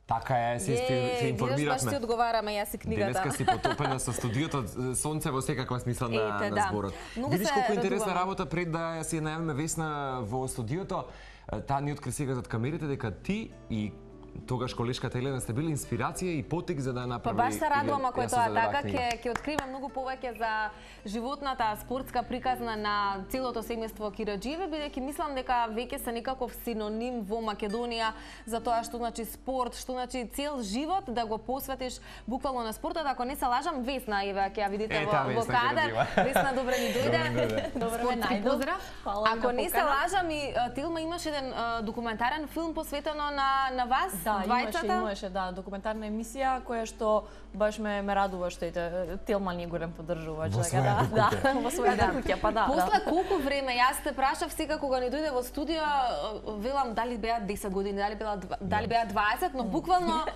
Така е, се информиравме. Баш ти одговараме, јас и книгата. Денеска си потопена со студиото, сонце во секаква смисла на зборот. Видиш колку интересна работа пред да се најавиме Весна во студиото. Таа ни откри сега зад камерите дека ти и тогаш колешката Елена сте били инспирација и потик за да направи. Па баш се радувам ако е тоа така, ќе откриеме многу повеќе за животната спортска приказна на целото семејство Кираџиеве, бидејќи мислам дека веќе се некаков синоним во Македонија за тоа што значи спорт, што значи цел живот да го посветиш буквално на спортот. Ако не се лажам, Весна Ева ќе ја видите во кадар. Весна, добре ни дојде. Добре ме најдов. Ако не се лажам, и Телма имаше еден документарен филм посветено на вас. Да, имаше документарна емисија која што баш ме радува што Телма ни голем поддржувач, така во својата куќа, па да. После колку време јас те прашав сега кога ни дојде во студио, велам дали беа 10 години, дали беа 20, но буквално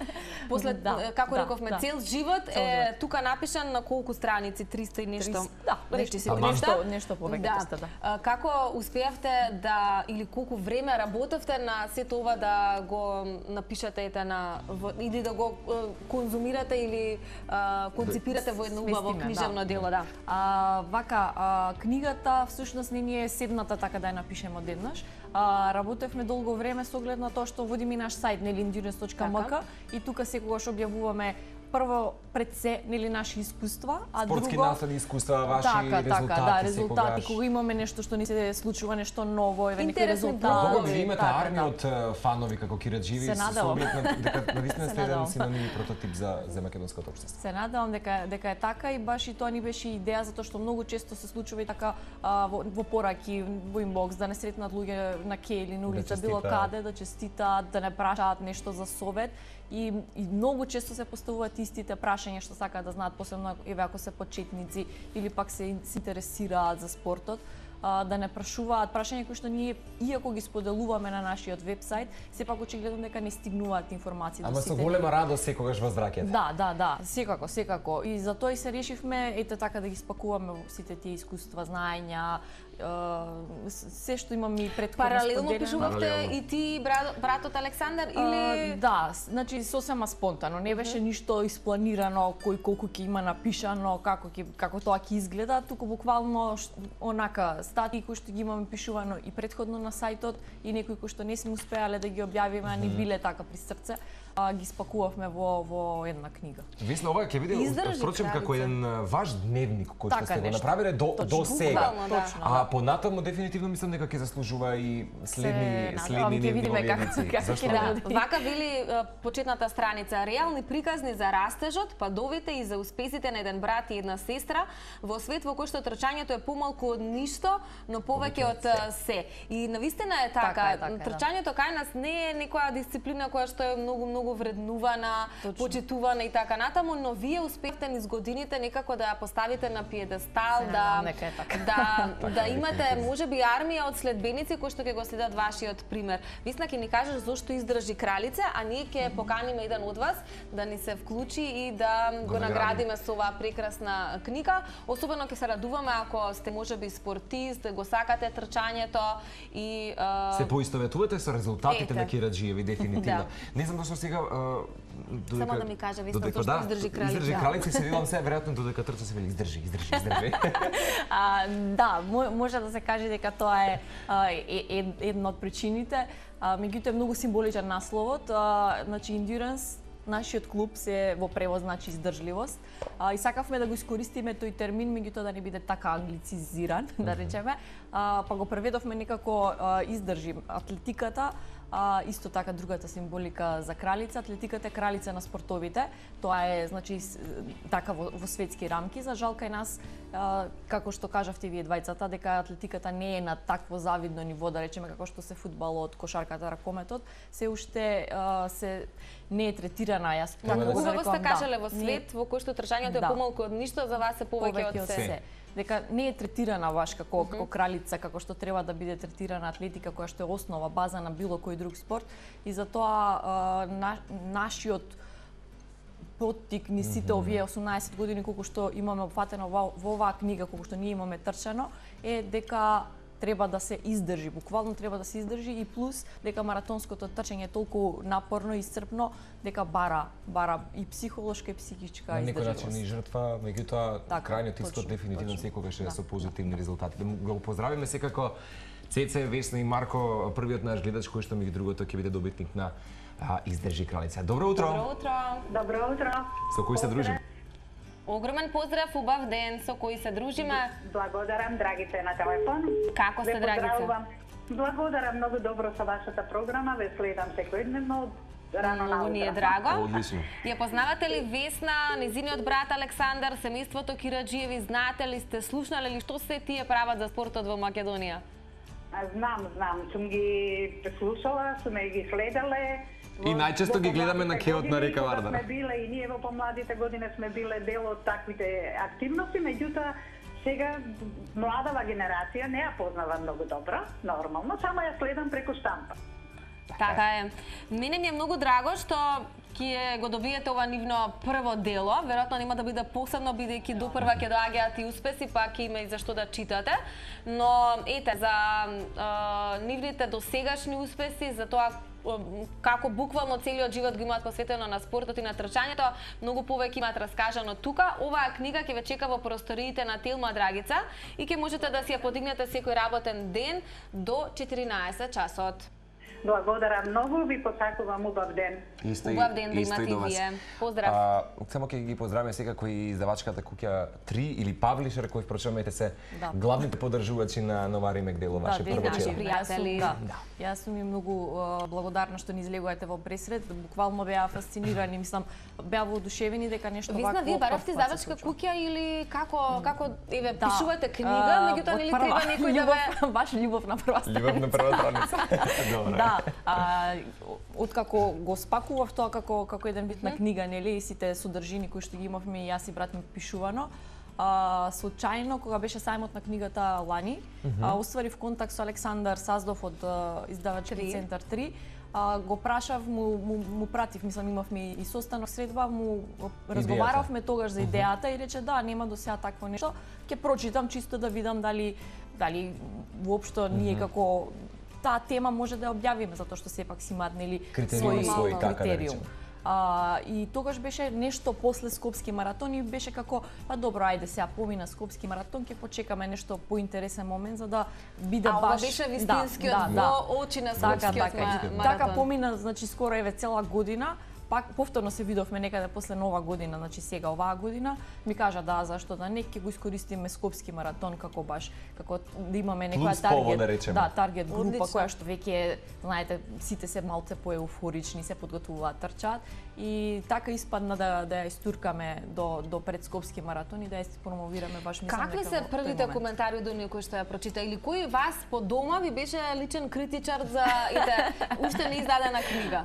после како рековме цел живот е тука напишан на колку страници, 300 и нешто. Да, речи си 300, нешто повеќе тесто, да. Како успеавте да или колку време работевте на сето ова да го напишете или да го конзумирате или концепирате во едно убаво книжевно дело, да. Вака, книгата всушност не ни е седната така да ја напишеме одеднаш. Работевме долго време со оглед на тоа што водиме наш сајт endurance.mk и тука секогаш објавуваме прво пред се нели наши искуства, а друго спортски наслади искуства, ваши резултати, да, резултати, кога имаме нешто што ни се случува, нешто ново, еве некои резултати. Кога имате армија од фанови како Кираџиеви, со оглед дека навистина сте еден синоним и прототип за македонското општество. Се надевам дека е така и баш и тоа ни беше идеја затоа што многу често се случува и така во пораки, во инбокс да не сретнат луѓе на ке или на улица, било каде да честитаат, да не прашаат нешто за совет и многу често се поставуваат истите прашања што сакаат да знаат, посебно еве ако се почетници или пак се интересираат за спортот, да не прашуваат прашања кои што ние, иако ги споделуваме на нашиот вебсайт, сепак очигледно дека не стигнуваат информации до сите. Ама со голема радост секогаш воздракете. Да, секако. И затоа и се решивме ете така да ги спакуваме сите тие искуства, знаења, се што имам и претходно споделено. Паралелно пишувавте и ти братот Александар или да, значи сосема спонтано, не беше ништо испланирано кој колку ќе има напишано, како тоа ќе изгледа, туку буквално онака статии кои што ги имаме пишувано и претходно на сајтот и некои кои што не сме успеале да ги објавиме, а ни биле така при срце, ги спакувавме во една книга. Весна, ова ќе биде впрочем како еден ваш дневник кој што сте го направиле до сега. А понатаму дефинитивно мислам дека ќе заслужува и следни негови едиции. Вака вели почетната страница: реални приказни за растежот, падовите и за успесите на еден брат и една сестра во свет во кој што трчањето е помалку од ништо, но повеќе од се. И навистина е така. Трчањето кај нас не е некоја дисциплина која што е многу вреднувана, почитувана и така натаму, но вие успевте низ годините некако да ја поставите на пиедестал, да имате можеби армија од следбеници кои што ќе го следат вашиот пример. Весна, ќе ни кажеш зошто издржи кралица, а ние ќе поканиме еден од вас да ни се вклучи и да го наградиме со оваа прекрасна книга. Особено ќе се радуваме ако сте можеби спортист, го сакате трчањето и се поистоветувате со резултатите на Кираџиеви дефинитивно. Не знам зашто сега само да ми каже Весна зошто издржи кралица. Издржи кралица и се видам се веројатно додека трча се вели издржи. Да, може да се каже дека тоа е една од причините. Меѓутоа е многу символичен насловот. Значи Endurance, нашиот клуб се во превод значи издржливост. И сакавме да го искористиме тој термин, меѓутоа да не биде така англицизиран, да речеме. Па го преведовме некако издржи атлетиката. Исто така другата символика за кралица, атлетиката е кралица на спортовите. Тоа е значи така во светски рамки. За жал кај нас, како што кажавте вие двајцата, дека атлетиката не е на такво завидно ниво, да речеме како што се фудбалот, кошарката, ракометот, се уште не е третирана. Јас убаво сте кажале во свет во кој што трчањето е помалку од ништо, за вас е повеќе од се. Дека не е третирана баш како кралица, како што треба да биде третирана атлетика, која што е основа, база на било кој друг спорт. И затоа нашиот поттик ни сите овие 18 години колку што имаме опфатено во оваа книга, колку што ние имаме трчано, е дека треба да се издржи, буквално треба да се издржи и плюс дека маратонското трчање е толку напорно и исцрпно дека бара и психолошка и психичка издржливост. На некој начин и жртва, меѓутоа крајниот исход дефинитивно секогаш е со позитивни резултати. Да го поздравиме секако Цеце, Весна и Марко, првиот наш гледач кој што меѓу другото ќе биде добитник на Издржи кралица. Добро утро. Добро утро. Добро утро. Со кој се дружиме? Огромен поздрав, убав ден, со кој се дружиме. Благодарам, Драгица на телефон. Како сте, Драгица? Благодарам, многу добро со вашата програма, ве следам секојдневно рано на утро. Многу ни е драго. Одлично. Ја познавате ли Весна, незиниот брат Александар, семејството Кираџиеви, знаете ли, сте слушнале ли што се тие прават за спортот во Македонија? Знам, сум ги слушала, сум ги следеле. И најчесто ги гледаме на кеот на река Вардар. Сме биле и ние во помладите години сме биле дел од таквите активности, меѓутоа сега младава генерација не ја познава многу добро, нормално, само ја следам преку штампа. Така е. Мене ми е многу драго што ќе го добиете ова нивно прво дело. Веројатно нема да биде посебно, бидејќи допрва ќе доаѓаат и успеси, пак има и за што да читате. Но ете, за нивните досегашни успеси, за тоа како буквално целиот живот го имаат посветено на спортот и на трчањето, многу повеќе имаат раскажано тука. Оваа книга ќе ве чека во просториите на Телма, Драгица, и ќе можете да си ја подигнете секој работен ден до 14 часот. Благодарам многу, ви посакувам убав ден. Убав ден да имате и вие. Поздрав. Само ќе ги поздравиме секако и издавачката куќа 3 или Павлишер, кој впрочем се главните поддржувачи на Нова Римек дело ваше прво наши чело. пријатели. Јас сум и многу благодарна што ни излегувате во пресред. Буквално беа фасцинирани, мислам, беа воодушевени дека нешто вакво. Весна, вие баравте издавачка куќа или како еве пишувате книга, меѓутоа нели треба некој да ве баш љубов на прва страница. Љубов на прва страница. Добре. Откако го спакував тоа како еден вид на книга, нели, и сите содржини кои што ги имавме и јас и брат ми пишувано, случајно кога беше сајмот на книгата лани, устварив контакт со Александар Саздов од издавачки центар 3. Го прашав, му пратив, мислам, имавме и состанок средба, му разговаравме тогаш за идејата и рече да, нема до сега такво нешто. Ќе прочитам чисто да видам дали воопшто ние како таа тема може да ја објавиме, затоа што сепак си имаат нели свој критериум. И тогаш беше нешто после Скопски маратон и беше како, па добро, ајде сега помина Скопски маратон, ќе почекаме нешто поинтересен момент за да биде баш. Ова беше вистинскиот во очи на Скопскиот маратон. Така помина, значи скоро еве цела година. Пак повторно се видовме некаде после Нова година, значи сега оваа година, ми кажа да, зашто да не ќе го искористиме Скопски маратон како да имаме некоја таргет група која што веќе знаете сите се малце поеуфорични, се подготвуваат, трчаат и така испадна да ја истуркаме до пред Скопски маратон и да ја промовираме баш мислам дека. Какви се првите коментари од оние кои што ја прочита или кој вас по дома ви беше личен критичар за уште не издадена книга?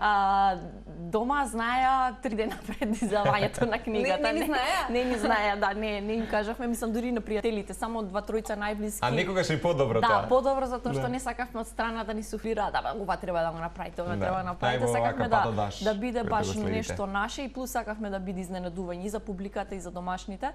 Дома знаеа 3 дена пред издавањето на книгата. Не ни знаеа, да, не им кажавме, мислам дури на пријателите, само 2-3 најблиски. А некогаш и подобро тоа. Да, подобро затоа што не сакавме од страна да ни суфлира, да, ова треба да го направите, ова треба да направите, сакавме да биде баш нешто наше и плюс сакавме да биде изненадување и за публиката и за домашните.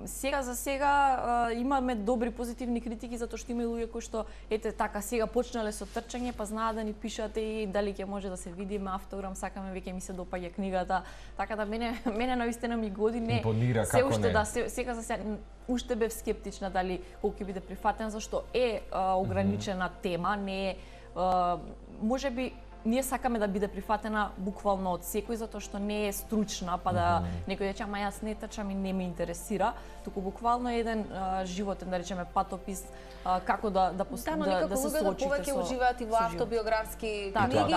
Сега за сега имаме добри позитивни критики затоа што има луѓе кои што ете така сега почнале со трчање, па знаат да ни пишат и дали ќе може да се видиме автограм, сакаме, веќе ми се допаѓа книгата. Така да мене навистина ми годи не. Импонира, како уште не. Да, сега за сега уште бев скептична дали колку ќе биде прифатен, зашто е ограничена тема, не е можеби ние сакаме да биде прифатена буквално од секој затоа што не е стручна, па да некој рече ама јас не трчам и не ме интересира, туку буквално е еден животен, да речеме, патопис како да се соочите со повеќе уживаат и во автобиографски книги.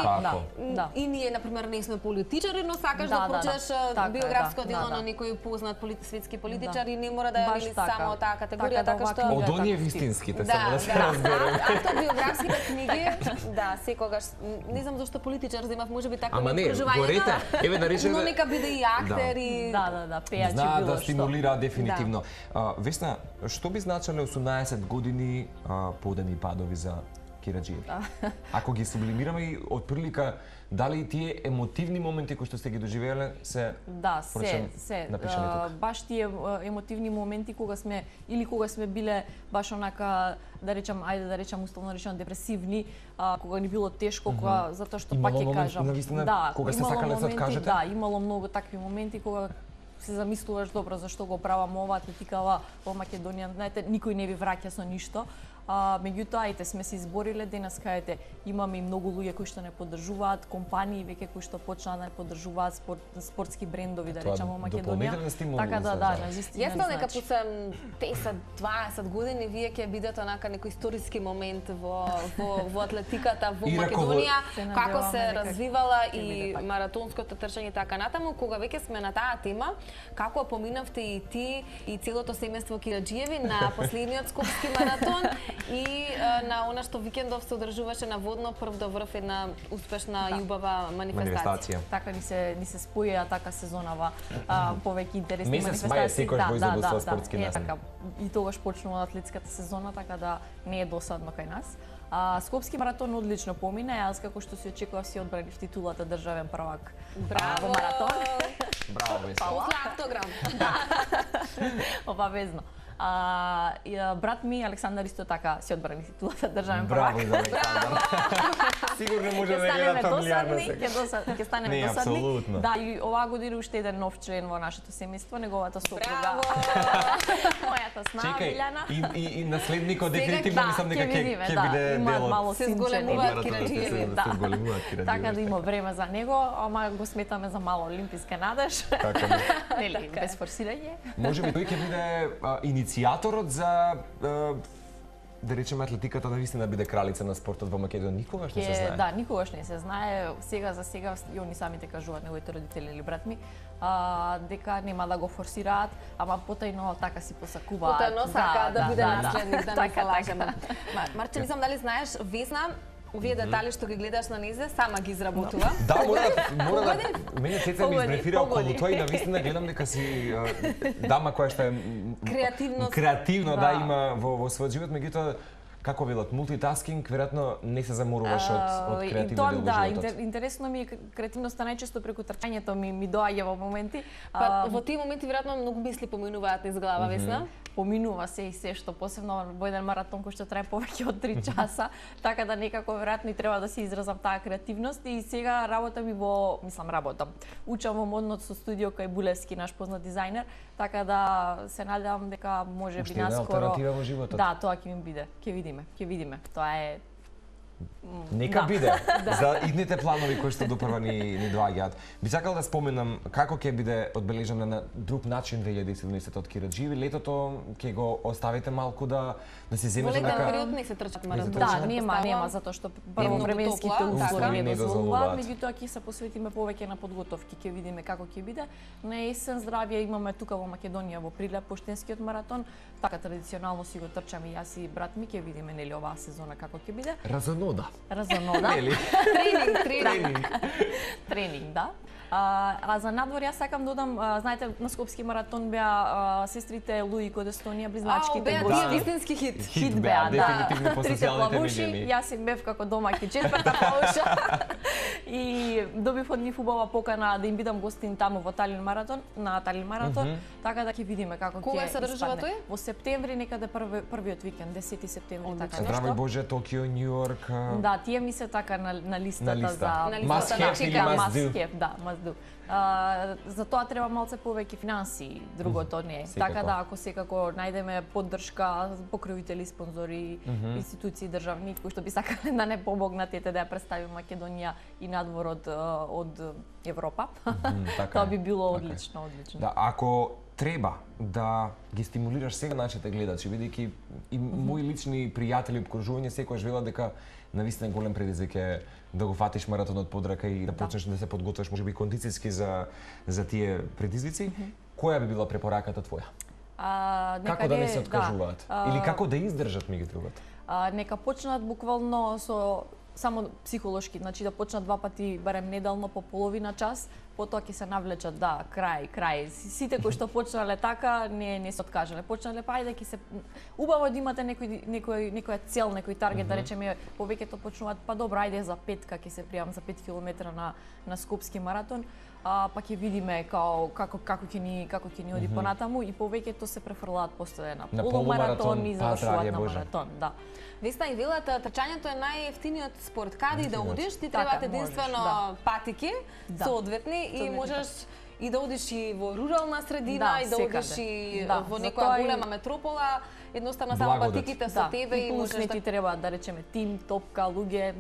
И ние на пример не сме политичари, но сакаш да прочиташ биографско дело на некој познат светски политичар и не мора да е само таа категорија, така што од оние вистинските само да се разбереме. Автобиографските книги, да, секогаш не знам зашто политичар земав можеби така преживањето. Еве да речеме, но нека биде и актер и да, пејач и било што. Да стимулира Весна, што би значеле 18 години подеми падови за Кираджиеви. Ако ги сублимираме и отприлика, дали тие емотивни моменти кои што сте ги доживееле се напишани тука? Баш тие емотивни моменти кога сме биле баш онака да речам условно речено депресивни, кога ни било тешко, кога затоа што пак ќе кажам. Кога сте сакале да се откажете? Да, имало многу такви моменти кога се замислуваш добро зашто го правам ова атлетикава во Македонија, знаете, никој не ви враќа со ништо. Меѓутоа, сме се избориле денес каде имаме и многу луѓе кои што не поддржуваат, компании веќе кои што почнаа да не поддржуваат спортски брендови, да речеме во Македонија. Така да, навистина. Јасно дека после 10-20 години вие ќе бидете онака некој историски момент во атлетиката во Македонија, како се развивала и маратонското трчање така натаму, кога веќе сме на таа тема, како поминавте и ти и целото семејство Кираджиеви на последниот скопски маратон и на она што викендов се одржуваше на водно прв до врв една успешна и убава манифестација. Така ни се споја така сезонава повеќе интересни манифестации. Месец мај секој во задоста спортски настан. И тогаш почнува атлетската сезона, така да не е досадно кај нас. Скопски маратон одлично помина, јас како што си очекував си одбраних титулата државен првак во маратон. Браво, Веса. После автограм. Обавезно. Брат ми Александар исто така си одбрани титулата државен Браво првак. за Александар. Сигурно може да гледа фамилиарно сега. Ќе станеме Не, досадни. апсолутно. Да, и оваа година уште еден нов член во нашето семејство, неговата сопруга. Мојата снага Милјана. И наследникот дефинитивно мислам дека ќе биде дел од се зголемуваат Кираджиеви. Така да има време за него, ама го сметаме за мало олимписка надеж. Така. Нели, без форсирање. Може би тој ќе биде иницијаторот за да речеме атлетиката навистина биде кралица на спортот во Македонија, никогаш не се знае. Да, никогаш не се знае. Сега за сега и они самите кажуваат неговите родители или брат ми, дека нема да го форсираат, ама потајно така си посакуваат. Потајно сака да биде наследник, да не се лажеме. Марче, не знам дали знаеш, Весна овие детали што ги гледаш на незе, сама ги изработува. Да, мора да мене Цеца ми избрефира околу тој и навистина гледам дека си дама која што е креативно да има во својот живот, меѓутоа како велат, мултитаскинг, веројатно не се заморуваш од креативни дел во животот. Да, интересно ми е креативноста најчесто преку трчањето ми доаѓа во моменти. Во тие моменти веројатно многу мисли поминуваат низ глава, Весна. Поминува се и се што посебно во еден маратон кој што трае повеќе од 3 часа, така да некако веројатно и треба да се изразам таа креативност и сега работам и во, учам во модното студио кај Булевски, наш познат дизајнер, така да се надевам дека може би наскоро алтернатива во животот. Да, тоа ќе ми биде. Ќе видиме. Тоа е Нека биде за идните планови кои што допрва ни доаѓаат. Би сакал да споменам како ќе биде одбележана на друг начин 2017 од Кираджиеви. Летото ќе го оставите малку да се земете дека... Во летен период не се трчат маратони. Да, нема затоа што временските услови не дозволуваат, меѓутоа ќе се посветиме повеќе на подготовки, ќе видиме како ќе биде. На есен здравје имаме тука во Македонија во Прилеп поштенскиот маратон, така традиционално си го трчаме јас и брат ми, ќе видиме нели оваа сезона како ќе биде. Разонода. Тренинг, да. А за надвор јас сакам додам, знаете, на Скопски маратон беа сестрите Луи од Естонија, близначките гости. Беа вистински хит. Хит беа, дефинитивно по социјалните медии. Јас им бев како домаќин, четврта плавуша. И добив од нив убава покана да им бидам гостин таму во Талин маратон, така да ќе видиме како ќе. Кога се држува тој? Во септември, некаде првиот викенд, 10 септември, така нешто. Здраве Боже, Токио, Њујорк. Да, тие ми се така на листата за must have, да, must do. За тоа треба малце повеќе финансии, другото не е. Така да ако секако најдеме поддршка, покровители, спонзори, институции државни кои што би сакале да не помогнат ете да ја представи Македонија и надвор од Европа, тоа би било одлично. Да, ако треба да ги стимулираш сега нашите гледачи, бидејќи и мои лични пријатели обкружување секогаш велат дека навистина голем предизвик е да го фатиш маратонот под рака и да почнеш да се подготвиш можеби кондицијски за тие предизвици. Која би била препораката твоја? Како да не се откажуваат? Или како да издржат меѓу другото? Нека почнат буквално со само психолошки, значи да почнат 2 пати барем неделно по половина час, потоа ќе се навлечат, да, крај. Сите кои што почнале така, не се откажале. Почнале, па ајде ќе се убаво да имате некоја цел, некој таргет, да речеме, повеќето почнуваат, па добро, ајде за 5 ќе се пријавам за 5 километра на Скопски маратон. Па ќе видиме како ќе ни оди понатаму и повеќето се префрлаат после на полумаратон и завршуваат на маратон, да. Весна и велата, трчањето е најевтиниот спорт. Каде и да одиш, ти требаат единствено патики, соодветни, и можеш и да одиш и во рурална средина, и да одиш и во некоја голема метропола, едноставно само патиките со тебе и можеш да... ти треба, да речеме, тим, топка, луѓе,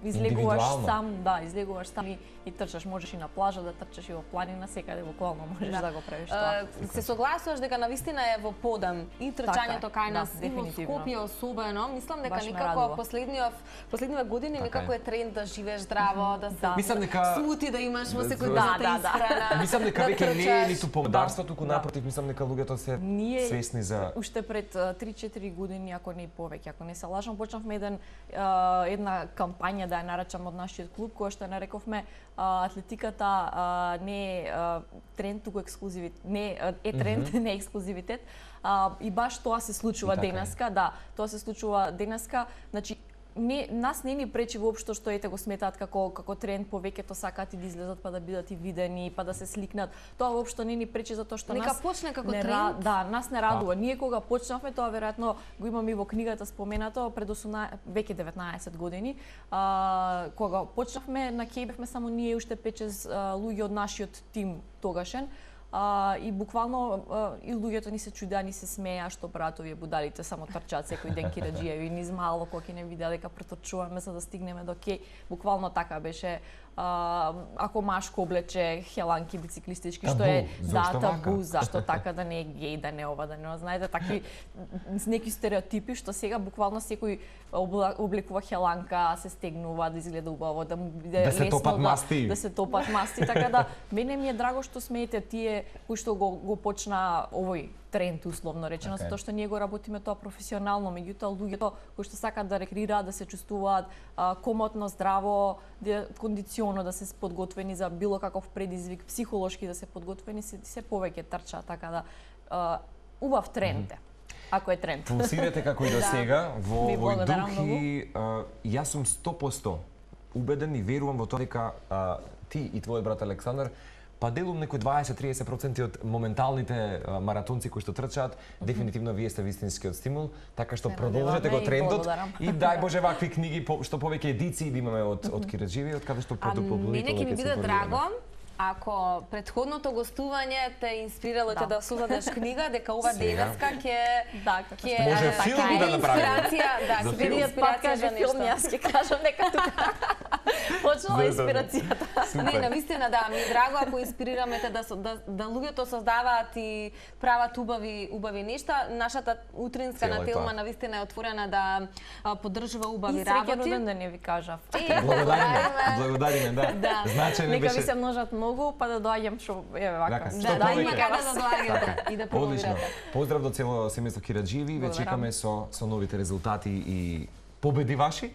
излегуваш сам и трчаш, можеш и на плажа да трчаш и во планина, секаде буквално можеш да го правиш тоа. Се согласуваш дека навистина е во подем и трчањето кај нас и во Скопје особено. Мислам дека некако последниве години некако е тренд да живееш здраво, да се смути да имаш во секој ден исхрана. Мислам дека веќе не е ниту подарство, туку напротив, мислам дека луѓето се свесни за... Уште пред 3-4 години, ако не и повеќе, ако не се лажам, почнавме една кампања да ја наречам од нашиот клуб, која што нарековме атлетиката не е тренд, туку ексклузивитет, не е тренд, не е ексклузивитет. И баш тоа се случува денеска, да, тоа се случува денеска. Значи, нас не ни пречи воопшто што ете го сметаат како тренд, повеќето сакаат и да излезат па да бидат и видени, па да се сликнат. Тоа воопшто не ни пречи затоа што нека почне како тренд. Да, нас не радува. Ние кога почнавме, тоа веројатно го имаме и во книгата споменато, пред веќе 19 години, кога почнавме, на Кеј бевме само ние уште 5-6 луѓе од нашиот тим тогашен. И буквално и луѓето ни се чудеа, ни се смеа што прават овие будалите, само трчаат секој ден кираџијави и низ мало кој не видеа дека претрчуваме за да стигнеме до Кеј. Буквално така беше. Ако машко облече хеланки бициклистички, што е табу, зашто така, да не е геј, да не ова, да не знаете, такви неки стереотипи што сега буквално секој облекува хеланка, се стегнува, да изгледа убаво, да му биде лесно да се топат масти, така да мене ми е драго што смеете тие кои што го почна овој тренд, условно речено, затоа што ние го работиме тоа професионално, меѓутоа луѓето кои што сакаат да рекреираат, да се чувствуваат комотно, здраво, кондиционо, да се подготвени за било каков предизвик, психолошки да се подготвени, се повеќе трчаат, така да убав тренд е. Ако е тренд. Пулсирате како и до сега во овој дух и јас сум 100% убеден и верувам во тоа дека ти и твојот брат Александар па делум некои 20-30% од моменталните маратонци кои што трчаат, дефинитивно вие сте вистинскиот стимул, така што продолжете го трендот и дај Боже вакви книги што повеќе едиции да имаме од кираџиви, од каде што продуктивно мене ќе ми биде драго ако предходното гостување те инспирирало те да создадеш книга, дека ова денеска ќе може филм да направиме. Да, првиот пат каже филм, јас ќе кажам дека тука почнала инспирацијата. Не, навистина да, ми е драго ако инспирираме да луѓето создаваат и прават убави нешта. Нашата утринска на Телма навистина е отворена да поддржува убави работи. И среќен роден ден ви кажав. Благодариме, да. Значајно беше. Нека ви се множат многу, па да доаѓам што еве вака. Да, има каде да доаѓате и да промовирате. Поздрав до цело семејство кираџиви, ве чекаме со новите резултати и победи ваши.